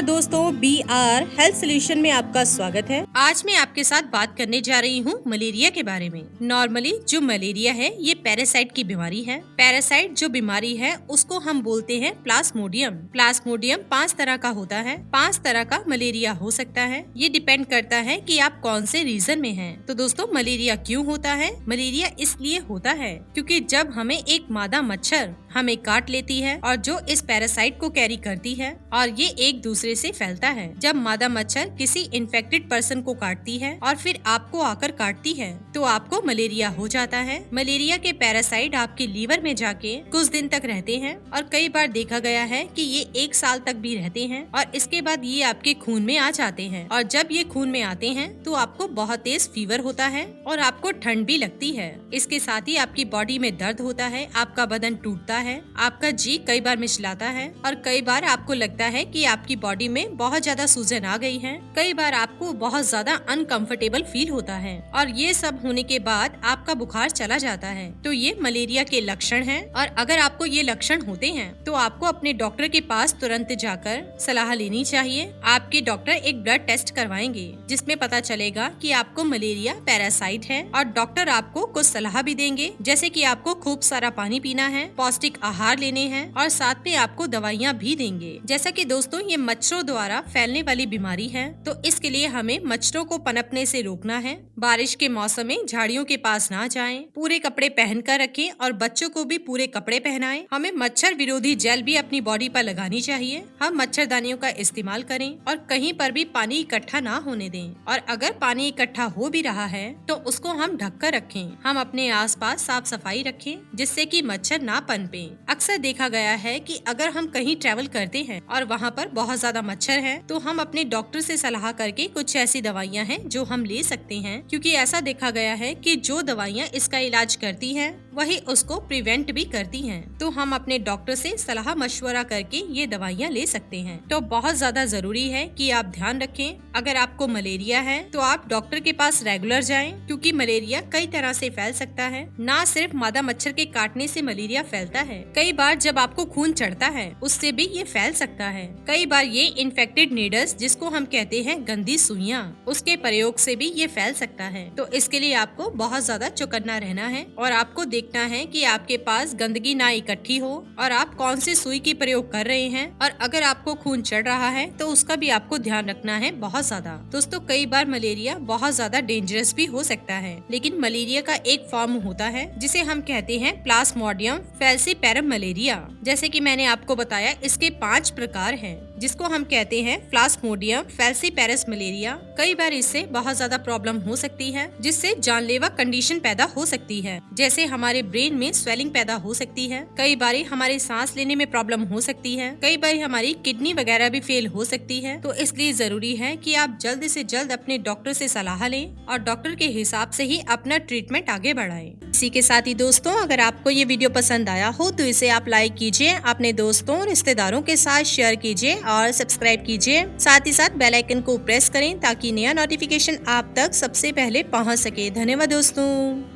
दोस्तों, BR health solution में आपका स्वागत है। आज मैं आपके साथ बात करने जा रही हूँ मलेरिया के बारे में। नॉर्मली जो मलेरिया है ये पैरासाइट की बीमारी है। पैरासाइट जो बीमारी है उसको हम बोलते हैं प्लाज्मोडियम। प्लाज्मोडियम 5 तरह का होता है। 5 तरह का मलेरिया हो सकता है। ये डिपेंड करता है कि आप कौन से रीजन में हैं। तो दोस्तों, मलेरिया क्यों होता है? मलेरिया इसलिए होता है क्योंकि जब हमें एक मादा मच्छर हमें काट लेती है और जो इस पैरासाइट को कैरी करती है और ये एक दूसरे से फैलता है। जब मादा मच्छर किसी इन्फेक्टेड पर्सन को काटती है और फिर आपको आकर काटती है तो आपको मलेरिया हो जाता है। मलेरिया के पैरासाइट आपके लीवर में जाके कुछ दिन तक रहते हैं और कई बार देखा गया है कि ये 1 साल तक भी रहते हैं और इसके बाद ये आपके खून में आ जाते हैं। और जब ये खून में आते हैं तो आपको बहुत तेज फीवर होता है और आपको ठंड भी लगती है। इसके साथ ही आपकी बॉडी में दर्द होता है, आपका बदन टूटता है, आपका जी कई बार मिचलाता है और कई बार आपको लगता है कि आपकी बॉडी में बहुत ज्यादा सूजन आ गई है। कई बार आपको बहुत ज्यादा अनकंफर्टेबल फील होता है और ये सब होने के बाद आपका बुखार चला जाता है। तो ये मलेरिया के लक्षण हैं और अगर आपको ये लक्षण होते हैं तो आपको अपने डॉक्टर के पास तुरंत जाकर सलाह लेनी चाहिए। आपके डॉक्टर एक ब्लड टेस्ट करवाएंगे जिसमें पता चलेगा कि आपको मलेरिया पैरासाइट है और डॉक्टर आपको कुछ सलाह भी देंगे, जैसे कि आपको खूब सारा पानी पीना है, पौष्टिक आहार लेने हैं और साथ में आपको दवाइयाँ भी देंगे। जैसा कि दोस्तों, ये मच्छरों द्वारा फैलने वाली बीमारी है तो इसके लिए हमें मच्छरों को पनपने से रोकना है। बारिश के मौसम में झाड़ियों के पास ना जाएं, पूरे कपड़े पहन कर रखें और बच्चों को भी पूरे कपड़े पहनाएं। हमें मच्छर विरोधी जेल भी अपनी बॉडी पर लगानी चाहिए। हम मच्छरदानियों का इस्तेमाल करें और कहीं पर भी पानी इकट्ठा ना होने दें और अगर पानी इकट्ठा हो भी रहा है तो उसको हम ढक कर रखें। हम अपने आसपास साफ सफाई रखें जिससे कि मच्छर ना पनपे। अक्सर देखा गया है कि अगर हम कहीं ट्रैवल करते हैं और वहाँ पर बहुत ज्यादा मच्छर है तो हम अपने डॉक्टर से सलाह करके कुछ ऐसी दवाइयाँ हैं जो हम ले सकते हैं, क्योंकि ऐसा देखा गया है कि जो दवाइयाँ इसका इलाज करती हैं वही उसको प्रिवेंट भी करती हैं। तो हम अपने डॉक्टर से सलाह मशवरा करके ये दवाइयाँ ले सकते हैं। तो बहुत ज्यादा जरूरी है कि आप ध्यान रखें। अगर आपको मलेरिया है तो आप डॉक्टर के पास रेगुलर जाएं, क्योंकि मलेरिया कई तरह से फैल सकता है। ना सिर्फ मादा मच्छर के काटने से मलेरिया फैलता है, कई बार जब आपको खून चढ़ता है उससे भी ये फैल सकता है। कई बार ये इन्फेक्टेड नीडल्स, जिसको हम कहते हैं गंदी सुइयां, उसके प्रयोग से भी ये फैल सकता है। तो इसके लिए आपको बहुत ज्यादा चौकन्ना रहना है और आपको देखना है कि आपके पास गंदगी ना इकट्ठी हो और आप कौन सी सुई की प्रयोग कर रहे हैं। और अगर आपको खून चढ़ रहा है तो उसका भी आपको ध्यान रखना है बहुत ज्यादा। दोस्तों, कई बार मलेरिया बहुत ज्यादा डेंजरस भी हो सकता है, लेकिन मलेरिया का एक फॉर्म होता है जिसे हम कहते हैं प्लाज्मोडियम फैल्सीपैरम मलेरिया। जैसे कि मैंने आपको बताया, इसके 5 प्रकार हैं जिसको हम कहते हैं प्लाज्मोडियम फैल्सीपैरस मलेरिया। कई बार इससे बहुत ज्यादा प्रॉब्लम हो सकती है जिससे जानलेवा कंडीशन पैदा हो सकती है, जैसे हमारे ब्रेन में स्वेलिंग पैदा हो सकती है, कई बार हमारे सांस लेने में प्रॉब्लम हो सकती है, कई बार हमारी किडनी वगैरह भी फेल हो सकती है। तो इसलिए जरूरी है कि आप जल्द से जल्द अपने डॉक्टर से सलाह लें और डॉक्टर के हिसाब से ही अपना ट्रीटमेंट आगे बढ़ाएं। इसी के साथ ही दोस्तों, अगर आपको ये वीडियो पसंद आया हो तो इसे आप लाइक कीजिए, अपने दोस्तों और रिश्तेदारों के साथ शेयर कीजिए और सब्सक्राइब कीजिए। साथ ही साथ बेल आइकन को प्रेस करें ताकि नया नोटिफिकेशन आप तक सबसे पहले पहुंच सके। धन्यवाद दोस्तों।